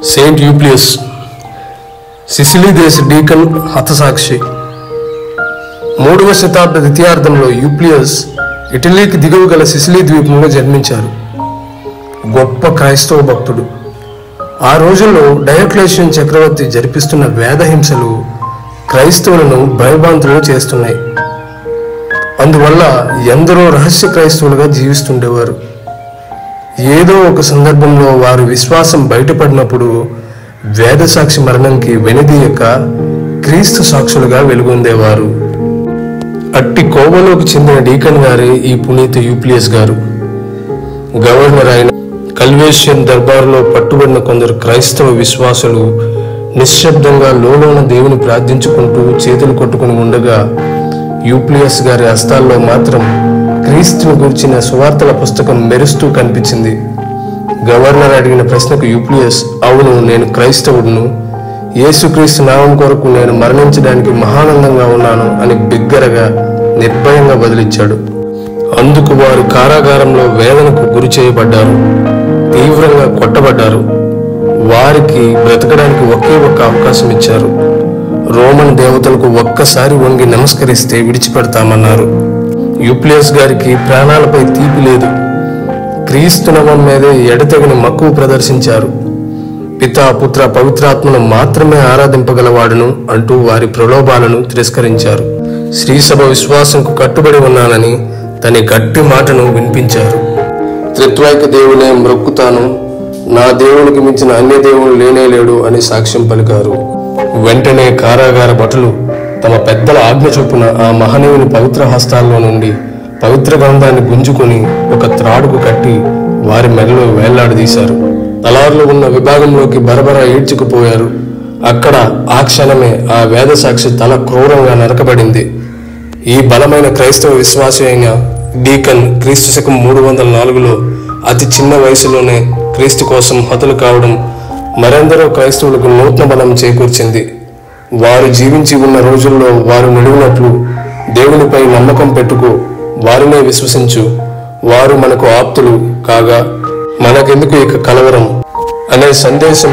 Saint యూప్లియస్ Sicily దేశ deacon హతసాక్షి. 3వ శతాబ్ద ద్వితీయార్థంలో యూప్లియస్ ఇటలీకి దిగువ గల సిసిలీ ద్వీపంలో జన్మించారు. గొప్ప క్రైస్తవ భక్తుడు. ఆ రోజుల్లో డయోక్లేషియన్ చక్రవర్తి జరిపిస్తున్న వేదహింసలు క్రైస్తవులను భయభ్రాంతులను చేస్తున్నాయి. అందువల్ల ఎందరో రహస్య క్రైస్తవులుగా జీవిస్తుండేవారు. ఏదో ఒక సందర్భంలో వారి విశ్వాసం బయటపడినప్పుడు వేద సాక్షి మరణంకి వెనుదీయక క్రీస్తు సాక్షులుగా వెలుగొందేవారు. అట్టి కోవలోకి చెందిన డీకన్ గారే ఈ పునీత యూప్లియస్ గారు. గవర్నర్ అయిన కల్వేషియన్ దర్బారులో పట్టుబడిన కొందరు క్రైస్తవ విశ్వాసులు నిశ్శబ్దంగా లోలోన దేవుని ప్రార్థించుకుంటూ చేతులు కొట్టుకుని ఉండగా యూప్లియస్ గారి హస్తాల్లో మాత్రం క్రీస్తుని గురించిన సువార్తల పుస్తకం మెరుస్తూ కనిపించింది. గవర్నర్ అడిగిన ప్రశ్నకు యూప్లియస్, అవును, నేను క్రైస్తవుడును, యేసుక్రీస్తు నామం కొరకు నేను మరణించడానికి మహానందంగా ఉన్నాను అని బిగ్గరగా నిర్భయంగా బదిలిచ్చాడు. అందుకు వారు కారాగారంలో వేదనకు గురి చేయబడ్డారు, తీవ్రంగా కొట్టబడ్డారు. వారికి బ్రతకడానికి ఒకే ఒక్క అవకాశం ఇచ్చారు. రోమన్ దేవతలకు ఒక్కసారి వంగి నమస్కరిస్తే విడిచిపెడతామన్నారు. యూప్లియస్ గారికి ప్రాణాలపై తీపి లేదు. క్రీస్తు నామం మీదే ఎడతెగని మక్కువ ప్రదర్శించారు. పితా, పుత్ర, పవిత్రాత్మను మాత్రమే ఆరాధింపగలవాడును అంటూ వారి ప్రలోభాలను తిరస్కరించారు. శ్రీసభ విశ్వాసంకు కట్టుబడి ఉన్నానని తన గట్టి మాటను వినిపించారు. త్రిత్వైక దేవునే మ్రొక్కుతాను, నా దేవునికి మించిన అన్య దేవుడు లేనేలేడు అని సాక్ష్యం పలికారు. వెంటనే కారాగార భటులు తమ పెద్దల ఆజ్ఞ చొప్పున ఆ మహనీయుని పవిత్ర హస్తాల్లో నుండి పవిత్ర గ్రంథాన్ని గుంజుకొని ఒక త్రాడుకు కట్టి వారి మెడలో వేళ్లాడదీశారు. తలార్లో ఉన్న విభాగంలోకి బరబరా ఈడ్చుకుపోయారు. అక్కడ ఆ క్షణమే ఆ వేద సాక్షి తల క్రూరంగా నరకబడింది. ఈ బలమైన క్రైస్తవ విశ్వాసి అయిన డీకన్ క్రీస్తు శకం 304లో అతి చిన్న వయసులోనే క్రీస్తు కోసం హతులు కావడం మరెందరో క్రైస్తవులకు నూతన బలం చేకూర్చింది. వారు జీవించి ఉన్న రోజుల్లో వారు నిలువునట్లు దేవునిపై నమ్మకం పెట్టుకో, వారినే విశ్వసించు, వారు మనకు ఆప్తులు కాగా మనకెందుకు ఇక కలవరం అనే సందేశం